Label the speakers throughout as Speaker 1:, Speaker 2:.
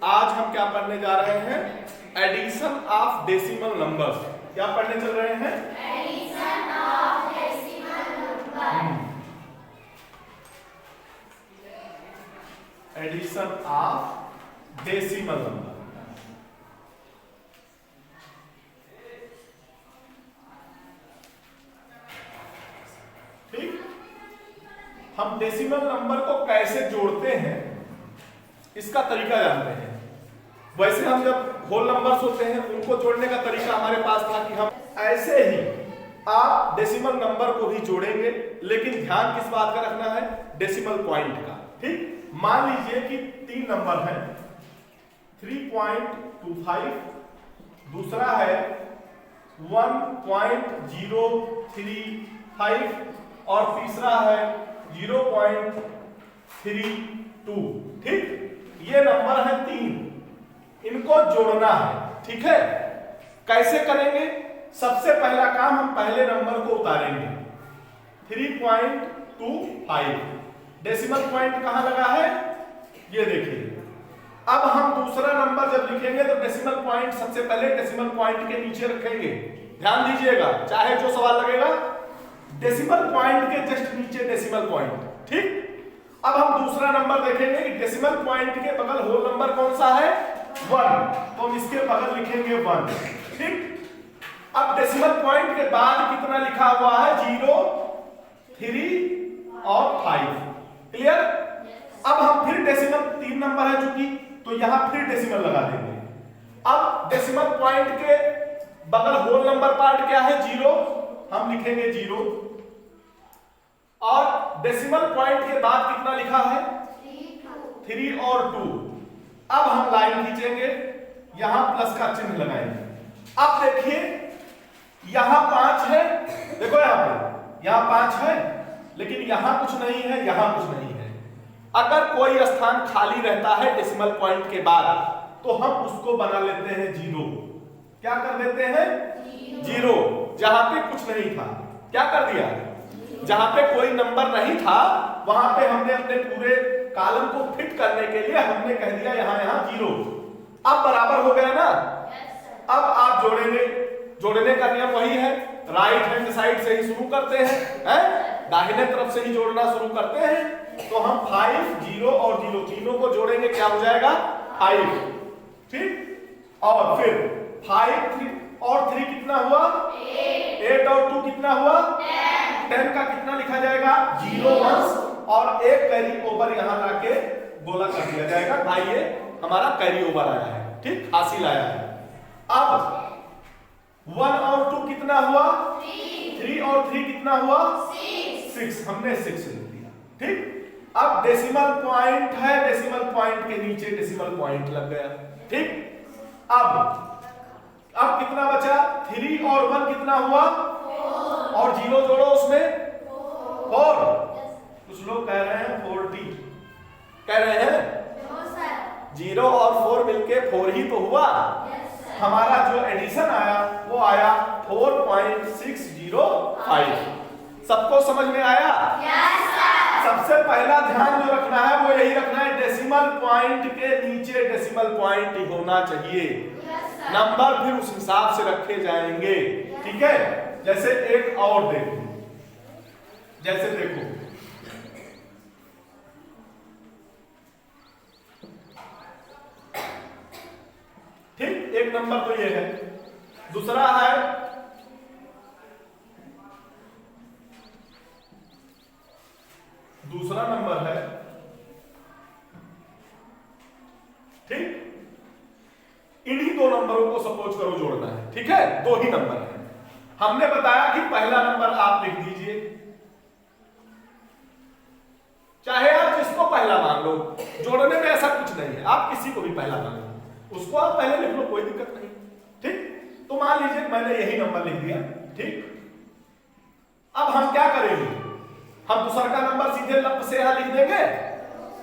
Speaker 1: आज हम क्या पढ़ने जा रहे हैं? Addition of decimal numbers. क्या पढ़ने चल रहे हैं?
Speaker 2: Addition of decimal number.
Speaker 1: Addition of decimal number. ठीक, हम डेसिमल नंबर को कैसे जोड़ते हैं इसका तरीका जानते हैं। वैसे हम जब होल नंबर्स होते हैं उनको जोड़ने का तरीका हमारे पास था कि हम ऐसे ही आप डेसिमल नंबर को भी जोड़ेंगे, लेकिन ध्यान किस बात का रखना है? डेसिमल पॉइंट का। ठीक, मान लीजिए कि 3 नंबर है, 3.25, दूसरा है 1.035 और तीसरा है 0.32। ठीक, ये नंबर है 3, इनको जोड़ना है। ठीक है, कैसे करेंगे? सबसे पहला काम, हम पहले नंबर को उतारेंगे 3.25। डेसिमल पॉइंट कहां लगा है? ये देखिए। अब हम दूसरा नंबर जब लिखेंगे तो डेसिमल पॉइंट सबसे पहले डेसिमल पॉइंट के नीचे रखेंगे। ध्यान दीजिएगा, चाहे जो सवाल लगेगा डेसिमल पॉइंट के जस्ट नीचे डेसिमल पॉइंट। ठीक, अब हम दूसरा नंबर देखेंगे कि डेसिमल पॉइंट के बगल होल नंबर कौन सा है? 1, तो हम इसके बगल लिखेंगे 1। ठीक, अब डेसिमल पॉइंट के बाद कितना लिखा हुआ है? 0, 3 और 5। क्लियर? अब हम फिर डेसिमल 3 नंबर है चूंकि, तो यहां फिर डेसिमल लगा देंगे। अब डेसिमल पॉइंट के बगल होल नंबर पार्ट क्या है? 0, हम लिखेंगे 0। और डेसिमल पॉइंट के बाद कितना लिखा है? 3 और 2। अब हम लाइन खींचेंगे, यहां प्लस का चिन्ह लगाएंगे। अब देखिए यहां 5 है, देखो यहां पे, यहां 5 है, लेकिन यहां कुछ नहीं है, यहां कुछ नहीं है। अगर कोई स्थान खाली रहता है डेसिमल पॉइंट के बाद, तो हम उसको बना लेते हैं 0। क्या कर देते हैं? 0। जहां पे कुछ नहीं था, क्या कर दिया? जहां पे कोई नंबर नहीं था, वहां पे हमने अपने पूरे कॉलम को फिट करने के लिए हमने कह दिया यहां 0। अब बराबर हो गया ना? अब आप जोड़ेंगे, जोड़ने का नियम वही है, राइट हैंड साइड से ही शुरू करते हैं, दाहिने तरफ से ही जोड़ना शुरू करते हैं। तो हम 5, 0 और 0 तीनों को जोड़ेंगे, क्या हो जाएगा? 5। ठीक, और फिर 5, 3 और 3 कितना हुआ? 8 और 2 कितना हुआ? 10 का कितना लिखा जाएगा? 0 वंस, और एक कैरी ओवर यहां लाके गोला कर दिया जाएगा। भाई ये हमारा कैरी ओवर आया है। ठीक, हासिल आया है। अब 1 और 2 कितना हुआ? 3 और 3 कितना हुआ? 6, हमने 6 लिख दिया। ठीक, अब डेसिमल पॉइंट है, डेसिमल पॉइंट के नीचे डेसिमल पॉइंट लग गया। ठीक, अब कितना बचा? 3 और 1 कितना हुआ? 4, और 0 जोड़ो उसमें 4। कुछ लोग कह रहे हैं 40, कह रहे हैं 0 और 4 मिलके 4 ही तो हुआ। हमारा जो एडिशन आया वो आया 4.605। सबको समझ में आया? सबसे पहला ध्यान जो रखना है वो यही रखना है, डेसिमल पॉइंट के नीचे डेसिमल पॉइंट ही होना चाहिए। नंबर फिर उस हिसाब से रखे जाएंगे। ठीक है, जैसे एक और देखो, जैसे देखो ठीक, एक नंबर तो ये है, दूसरा है दूसरा नंबर है। ठीक, इन्हीं 2 नंबरों को सपोज करो जोड़ना है। ठीक है, 2 ही नंबर है। हमने बताया कि पहला नंबर आप लिख दीजिए, चाहे आप जिसको पहला मान लो, जोड़ने में ऐसा कुछ नहीं है, आप किसी को भी पहला मान लो, उसको आप पहले लिख लो, कोई दिक्कत नहीं। ठीक, तो मान लीजिए मैंने यही नंबर लिख दिया। ठीक, अब हम क्या करेंगे? हम दूसरा का नंबर सीधे लंब से यहां लिख देंगे?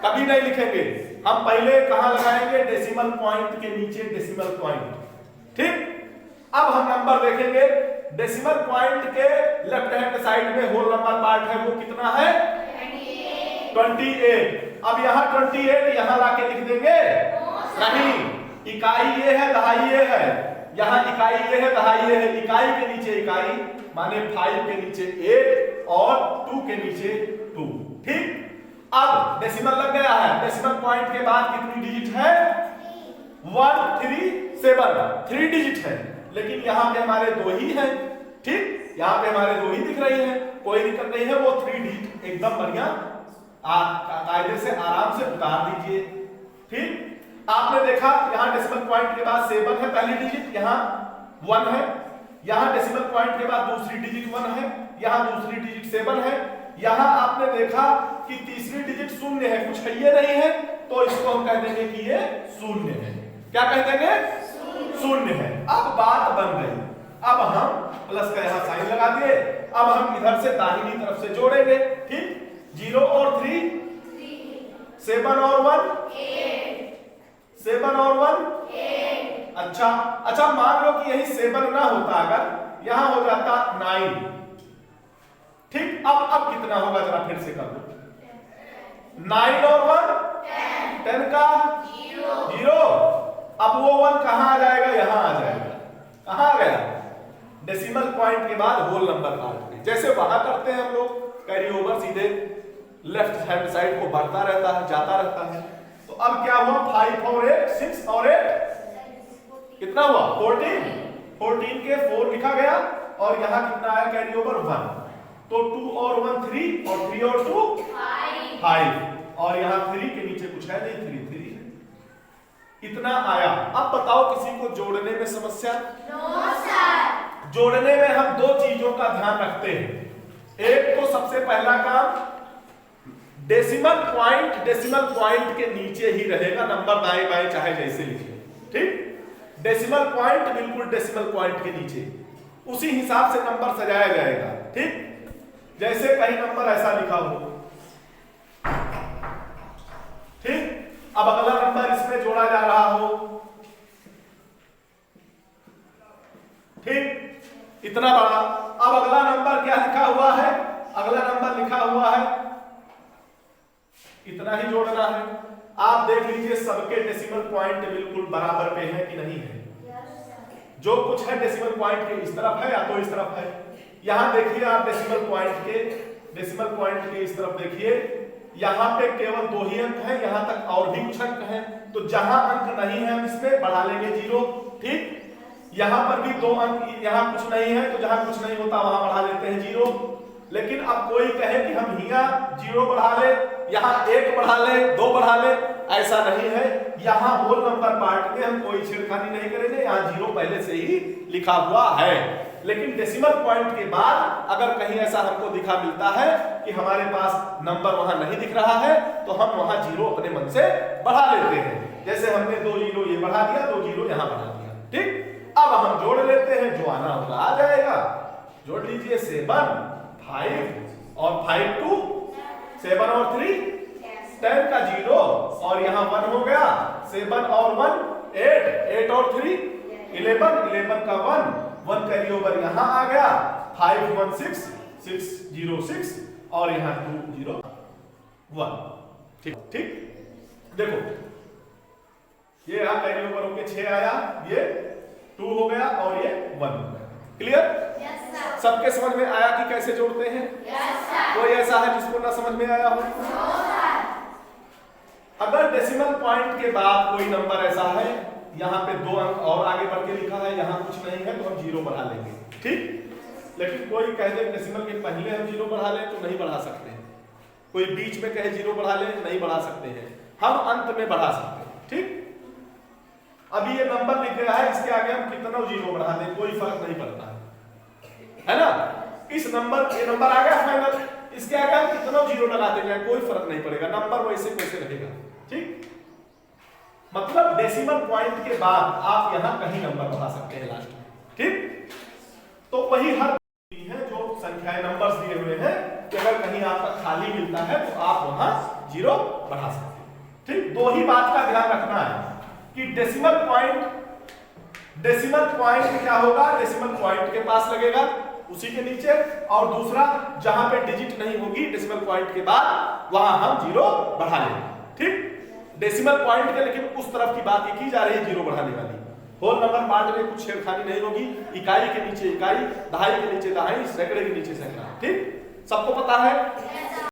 Speaker 1: कभी नहीं लिखेंगे। हम पहले कहां लगाएंगे? डेसिमल पॉइंट के नीचे डेसिमल पॉइंट। ठीक, अब हम नंबर देखेंगे, डेसिमल पॉइंट के लेफ्ट हैंड साइड में होल नंबर पार्ट है, वो कितना है? 28। अब यहां 28 यहां लाके लिख देंगे? नहीं, इकाई ये है, दहाई ये है। यहाँ इकाई ये है, दहाई ये है। इकाई के नीचे इकाई माने 5 के नीचे 8 और 2 के नीचे 2। ठीक, अब डेसिमल लग गया है। डेसिमल पॉइंट के बाद कितनी डिजिट है? 1 3 7, 3 डिजिट है। लेकिन यहाँ पे हमारे 2 ही है। ठीक, यहाँ पे हमारे 2 ही दिख रही है, कोई दिक्कत नहीं है। वो 3 डिजिट एकदम बढ़िया कायदे से आराम से उतार दीजिए। ठीक, आपने देखा यहाँ डेसिमल पॉइंट के बाद 7 है पहली डिजिट, यहाँ 1 है। यहाँ डेसिमल पॉइंट के बाद दूसरी डिजिट 1 है, यहाँ दूसरी डिजिट 7 है। यहाँ आपने देखा कि तीसरी डिजिट 0 है, कुछ है ये नहीं है, तो इसको हम कह देंगे कि ये 0 है। क्या कह देंगे? 0 है। अब बात बन गई। अब हम प्लस का यहाँ साइन लगा दिए। अब हम इधर से दाहिनी तरफ से जोड़ेंगे। ठीक, 0 और 3 7 और 1 7 और 1 अच्छा, मान लो कि यही 7 ना होता, अगर यहां हो जाता 9। ठीक, अब कितना होगा जरा फिर से कर दो। 9 और 1 10 का 0। अब वो 1 कहां आ जाएगा? यहां आ जाएगा। कहां आ गया? डेसिमल पॉइंट के बाद होल नंबर काट के, जैसे वहां करते हैं हम लोग, कैरी ओवर सीधे लेफ्ट हैंड साइड को बढ़ता रहता है, जाता रहता है। तो अब क्या हुआ? 5 और 8 6 और 8 कितना हुआ? 14 के 4 लिखा गया और यहां कितना आया? Carry over 1। तो 2 और 1 3 और 3 और 2 5 और यहां 3 के नीचे कुछ है नहीं, 3 है। इतना आया। अब बताओ किसी को जोड़ने में समस्या?
Speaker 2: No sir.
Speaker 1: जोड़ने में हम 2 चीजों का ध्यान रखते हैं। एक तो सबसे पहला काम, डेसिमल पॉइंट के नीचे ही रहेगा, नंबर दाएं बाएं चाहे जैसे लिखिए। ठीक, डेसिमल पॉइंट बिल्कुल डेसिमल पॉइंट के नीचे, उसी हिसाब से नंबर सजाया जाएगा। ठीक, जैसे कहीं नंबर ऐसा लिखा हो। ठीक, अब अगला नंबर इसमें जोड़ा जा रहा हो। ठीक, इतना बड़ा। अब अगला नंबर क्या लिखा हुआ है? अगला नंबर लिखा हुआ है, इतना ही जोड़ना है। आप देख लीजिए सबके डेसिमल पॉइंट बिल्कुल बराबर पे है कि नहीं है? जो कुछ है डेसिमल पॉइंट के इस तरफ है या तो इस तरफ है। यहां देखिए आप डेसिमल पॉइंट के इस तरफ देखिए, यहां पे केवल 2 ही अंक हैं, यहां तक और भी कुछ अंक हैं। तो जहां अंक नहीं है हम इस पे बढ़ा लेंगे 0। ठीक, यहां पर भी 2 अंक, यहां कुछ नहीं है तो जहां कुछ नहीं होता वहां बढ़ा लेते हैं 0। लेकिन अब कोई कहे कि हम यहाँ 0 बढ़ा ले, यहाँ 1 बढ़ा ले, 2 बढ़ा ले, ऐसा नहीं है। यहाँ होल नंबर पार्ट में हम कोई छेड़खानी नहीं करेंगे, यहाँ 0 पहले से ही लिखा हुआ है। लेकिन डेसिमल पॉइंट के बाद अगर कहीं ऐसा हमको दिखा मिलता है कि हमारे पास नंबर वहां नहीं दिख रहा है, तो हम वहां 0 अपने मन से बढ़ा लेते हैं। जैसे हमने 2 0 ये बढ़ा दिया, 2 0 यहाँ बढ़ा दिया। ठीक, अब हम जोड़ लेते हैं, जो आना होगा आ जाएगा। जोड़ लीजिए 7 5 और 5 2 7 और 3 10 का 0 और यहाँ 1 हो गया। 7 और 1 8 और 3 11 का 1 कैरी ओवर यहाँ आ गया। 5 1 6 6 0 6 और यहाँ 2 0 1। ठीक ठीक, देखो ये रहा कैरी ओवर होके 6 आया, ये 2 हो गया और ये 1 हो गया। क्लियर? सबके समझ में आया कि कैसे जोड़ते हैं? कोई ऐसा है जिसको ना समझ में आया हो? अगर डेसिमल पॉइंट के बाद कोई नंबर ऐसा है, यहाँ पे 2 अंक और आगे बढ़ के लिखा है, यहाँ कुछ नहीं है, तो हम 0 बढ़ा लेंगे। ठीक, लेकिन कोई कह दे डेसिमल के पहले हम 0 बढ़ा लें तो नहीं बढ़ा सकते हैं। कोई बीच में कहे 0 बढ़ा लें, नहीं बढ़ा सकते हैं, हम अंत में बढ़ा सकते हैं। ठीक, अभी ये नंबर लिख गया है, इसके आगे हम कितना 0 बढ़ा दें कोई फर्क नहीं पड़ता है ना। इस नंबर, ये नंबर आ गया फाइनल, इसके आगे हम कितना 0 लगाते जाए कोई फर्क नहीं पड़ेगा, नंबर वैसे वैसे रहेगा। ठीक, मतलब डेसिमल पॉइंट के बाद आप यहां कहीं नंबर बढ़ा सकते हैं लास्ट में। ठीक, तो वही हर है जो संख्याएं नंबर्स दिए हुए हैं कि अगर कहीं आपका खाली मिलता है तो आप वहां 0 बढ़ा सकते हैं। ठीक, 2 ही बात का ध्यान रखना है कि डेसिमल पॉइंट क्या होगा? डेसिमल पॉइंट के पास लगेगा, उसी के नीचे, और दूसरा जहां पे डिजिट नहीं होगी डेसिमल पॉइंट के बाद वहां हम 0 बढ़ा लेंगे। ठीक, डेसिमल पॉइंट के, लेकिन उस तरफ की बात ये की जा रही है जीरो बढ़ाने वाली। होल नंबर पार्ट में कुछ छेड़खानी नहीं होगी, इकाई के नीचे इकाई, दहाई के नीचे दहाई, सैकड़े के नीचे सैकड़ा। ठीक, सबको पता है?